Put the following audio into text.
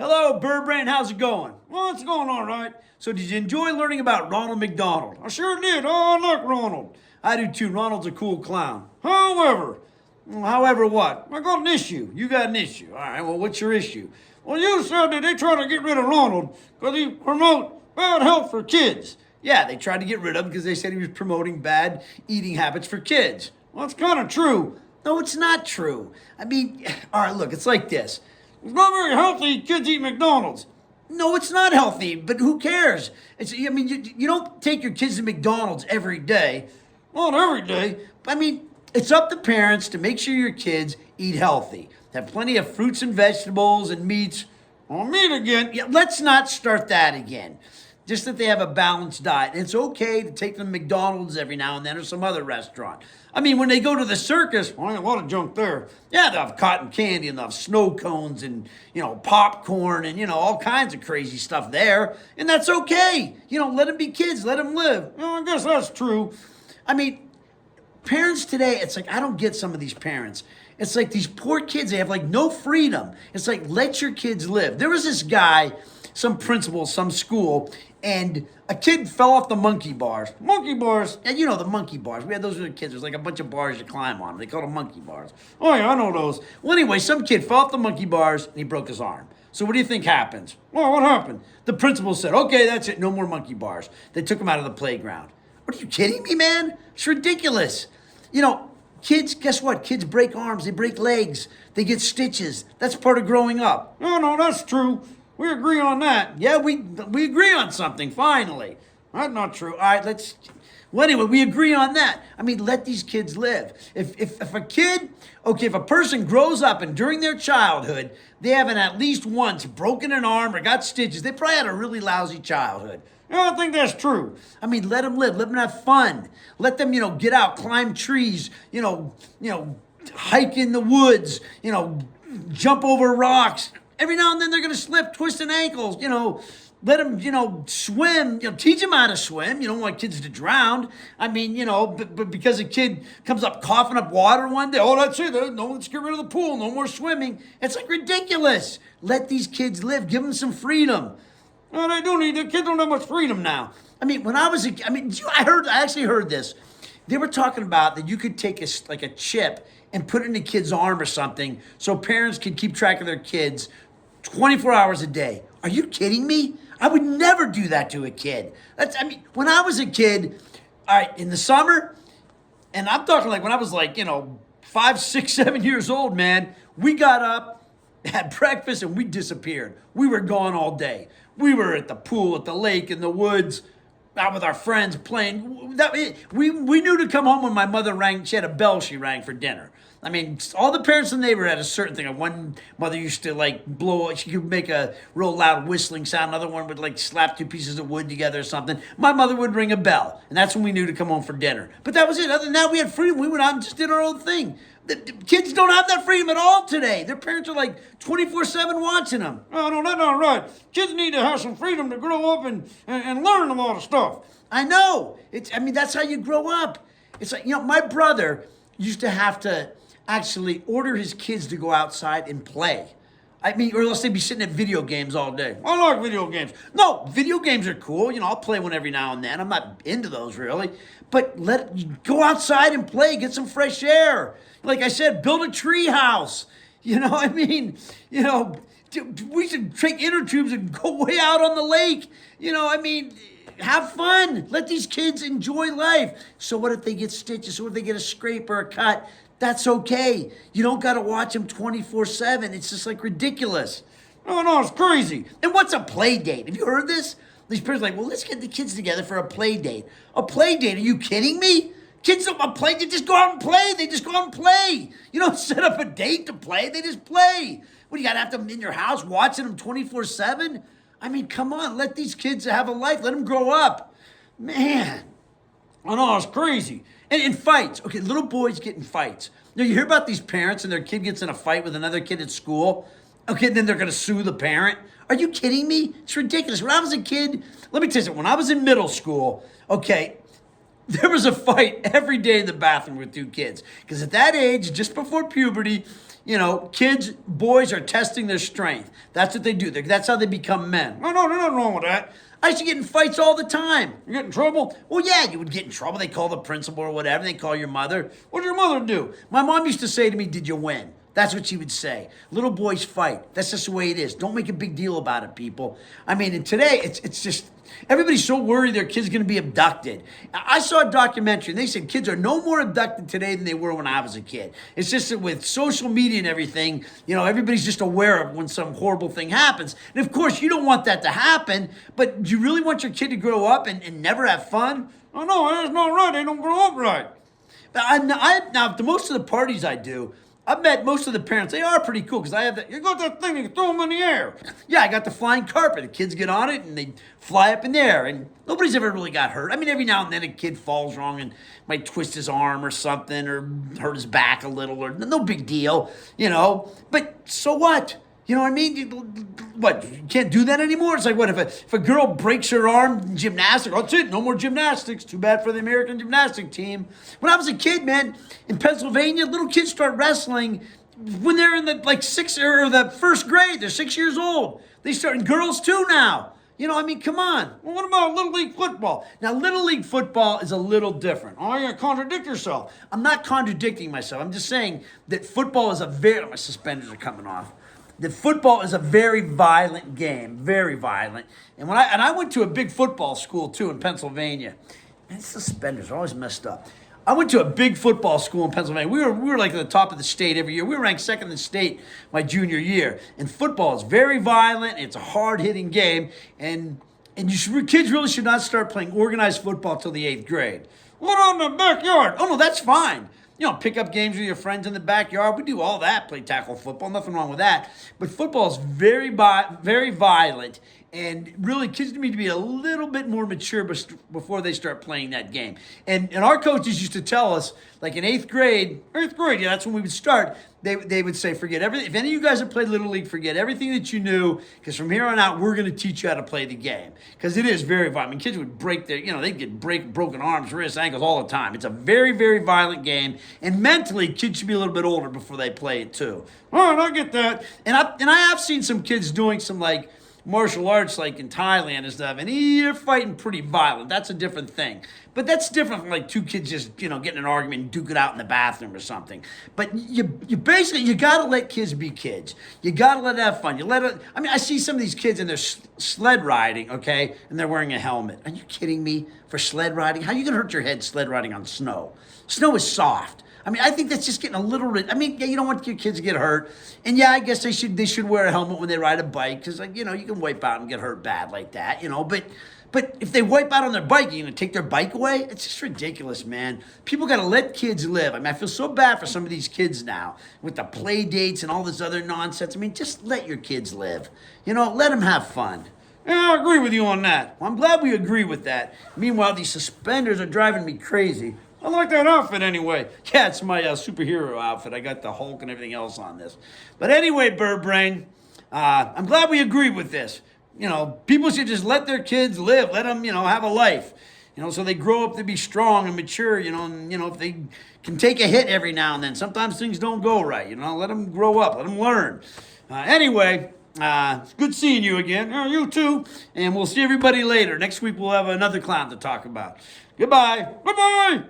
Hello, Bird Brain. How's it going? Well, it's going all right. So, did you enjoy learning about Ronald McDonald? I sure did. Oh, I like Ronald. I do too. Ronald's a cool clown. However what? I got an issue. You got an issue. All right, well, what's your issue? Well, you said that they tried to get rid of Ronald because he promotes bad health for kids. Yeah, they tried to get rid of him because they said he was promoting bad eating habits for kids. Well, that's kind of true. No, it's not true. I mean, all right, look, it's like this. It's not very healthy kids eat McDonald's. No, it's not healthy, but who cares? You don't take your kids to McDonald's every day. Not every day. I mean, it's up to parents to make sure your kids eat healthy. Have plenty of fruits and vegetables and meats. Oh, meat again. Yeah, let's not start that again. Just that they have a balanced diet. And it's okay to take them to McDonald's every now and then or some other restaurant. I mean, when they go to the circus, well, a lot of junk there. Yeah, they'll have cotton candy and they'll have snow cones and, popcorn and, all kinds of crazy stuff there. And that's okay. Let them be kids. Let them live. I guess that's true. I mean, parents today, it's like, I don't get some of these parents. It's like these poor kids, they have like no freedom. It's like, let your kids live. There was this guy, some principal, some school, and a kid fell off the monkey bars. Monkey bars? And the monkey bars. We had those with the kids. There's like a bunch of bars you climb on. They call them monkey bars. Oh, yeah, I know those. Well, anyway, some kid fell off the monkey bars and he broke his arm. So what do you think happens? Well, what happened? The principal said, okay, that's it. No more monkey bars. They took him out of the playground. What, are you kidding me, man? It's ridiculous. Kids, guess what? Kids break arms. They break legs. They get stitches. That's part of growing up. No, that's true. We agree on that. Yeah, we agree on something, finally. That's not true. All right, well, anyway, we agree on that. I mean, let these kids live. If a person grows up and during their childhood, they haven't at least once broken an arm or got stitches, they probably had a really lousy childhood. Yeah, I think that's true. I mean, let them live. Let them have fun. Let them, get out, climb trees, hike in the woods, jump over rocks. Every now and then they're going to slip, twist an ankles, let them, swim, teach them how to swim. You don't want kids to drown. I mean, but because a kid comes up coughing up water one day, oh, that's it. No, let's get rid of the pool. No more swimming. It's like ridiculous. Let these kids live. Give them some freedom. No, they do need, the kids don't have much freedom now. I mean, when I was I actually heard this. They were talking about that you could take a chip and put it in a kid's arm or something so parents could keep track of their kids 24 hours a day. Are you kidding me? I would never do that to a kid. When I was a kid, all right, in the summer, and I'm talking like when I was 5, 6, 7 years old, man, we got up, had breakfast, and we disappeared. We were gone all day. We were at the pool, at the lake, in the woods, out with our friends playing. We knew to come home when my mother rang. She had a bell she rang for dinner. I mean, all the parents in the neighborhood had a certain thing. One mother used to blow. She could make a real loud whistling sound. Another one would slap two pieces of wood together or something. My mother would ring a bell, and that's when we knew to come home for dinner. But that was it. Other than that, we had freedom. We went out and just did our own thing. The kids don't have that freedom at all today. Their parents are 24/7 watching them. Oh, no, that's not right. Kids need to have some freedom to grow up and learn a lot of stuff. I know. That's how you grow up. It's like, my brother used to have to actually order his kids to go outside and play. Or else they'd be sitting at video games all day. I like video games. No, video games are cool. I'll play one every now and then. I'm not into those really. But go outside and play. Get some fresh air. Like I said, build a tree house. We should take inner tubes and go way out on the lake. Have fun. Let these kids enjoy life. So what if they get stitches? So what if they get a scrape or a cut? That's okay. You don't got to watch them 24/7. It's just ridiculous. No, it's crazy. And what's a play date? Have you heard this? These parents are well, let's get the kids together for a play date. A play date? Are you kidding me? Kids don't play. They just go out and play. They just go out and play. You don't set up a date to play. They just play. What, you got to have them in your house watching them 24/7? Come on. Let these kids have a life. Let them grow up. Man. I know, it's crazy. And in fights. Okay, little boys get in fights. Now, you hear about these parents and their kid gets in a fight with another kid at school. Okay, then they're going to sue the parent. Are you kidding me? It's ridiculous. When I was a kid, let me tell you something. When I was in middle school, okay, there was a fight every day in the bathroom with two kids. Because at that age, just before puberty, kids, boys are testing their strength. That's what they do. That's how they become men. No, no, there's nothing wrong with that. I used to get in fights all the time. You get in trouble? Well, yeah, you would get in trouble. They call the principal or whatever. They call your mother. What did your mother do? My mom used to say to me, did you win? That's what she would say. Little boys fight. That's just the way it is. Don't make a big deal about it, people. I mean, and today, it's just, everybody's so worried their kid's going to be abducted. I saw a documentary, and they said kids are no more abducted today than they were when I was a kid. It's just that with social media and everything, everybody's just aware of when some horrible thing happens. And of course, you don't want that to happen, but do you really want your kid to grow up and never have fun? Oh, no, that's not right. They don't grow up right. Now, to most of the parties I do, I've met most of the parents. They are pretty cool because I have that. You got that thing, you can throw them in the air. Yeah, I got the flying carpet. The kids get on it and they fly up in the air. And nobody's ever really got hurt. I mean, every now and then a kid falls wrong and might twist his arm or something or hurt his back a little or no big deal, But so what? You know what I mean? What, you can't do that anymore? It's like, what, if a girl breaks her arm in gymnastics, that's it, no more gymnastics. Too bad for the American gymnastic team. When I was a kid, man, in Pennsylvania, little kids start wrestling when they're in the sixth or the first grade. They're 6 years old. They start, and girls too now. Come on. Well, what about Little League football? Now, Little League football is a little different. Oh, you're going to contradict yourself. I'm not contradicting myself. I'm just saying that football is my suspenders are coming off. That football is a very violent game, very violent. And I went to a big football school too in Pennsylvania. Man, suspenders are always messed up. I went to a big football school in Pennsylvania. We were like at the top of the state every year. We were ranked second in the state my junior year. And football is very violent. It's a hard-hitting game, and kids really should not start playing organized football till the 8th grade. What on the backyard? Oh no, that's fine. Pick up games with your friends in the backyard. We do all that, play tackle football. Nothing wrong with that. But football is very, very violent. And really, kids need to be a little bit more mature before they start playing that game. And our coaches used to tell us, like in 8th grade, yeah, that's when we would start. They would say, forget everything. If any of you guys have played Little League, forget everything that you knew, because from here on out, we're going to teach you how to play the game. Because it is very violent. I mean, kids would break they'd get broken arms, wrists, ankles all the time. It's a very, very violent game. And mentally, kids should be a little bit older before they play it too. All right, I get that. And I have seen some kids doing some martial arts like in Thailand and stuff, and they're fighting pretty violent. That's a different thing. But that's different from two kids just, getting in an argument and duke it out in the bathroom or something. But you basically, you got to let kids be kids. You got to let it have fun. I see some of these kids and they're sled riding, okay, and they're wearing a helmet. Are you kidding me? For sled riding? How are you going to hurt your head sled riding on snow? Snow is soft. I think that's just getting a little bit. Yeah, you don't want your kids to get hurt. And yeah, I guess they should wear a helmet when they ride a bike because, you can wipe out and get hurt bad like that, But if they wipe out on their bike, you're going to take their bike away? It's just ridiculous, man. People got to let kids live. I feel so bad for some of these kids now with the play dates and all this other nonsense. Just let your kids live. Let them have fun. Yeah, I agree with you on that. Well, I'm glad we agree with that. Meanwhile, these suspenders are driving me crazy. I like that outfit anyway. Yeah, it's my superhero outfit. I got the Hulk and everything else on this. But anyway, Bird Brain, I'm glad we agree with this. People should just let their kids live. Let them, have a life. So they grow up to be strong and mature, and, if they can take a hit every now and then. Sometimes things don't go right, Let them grow up. Let them learn. Anyway, it's good seeing you again. You too. And we'll see everybody later. Next week we'll have another clown to talk about. Goodbye. Bye-bye.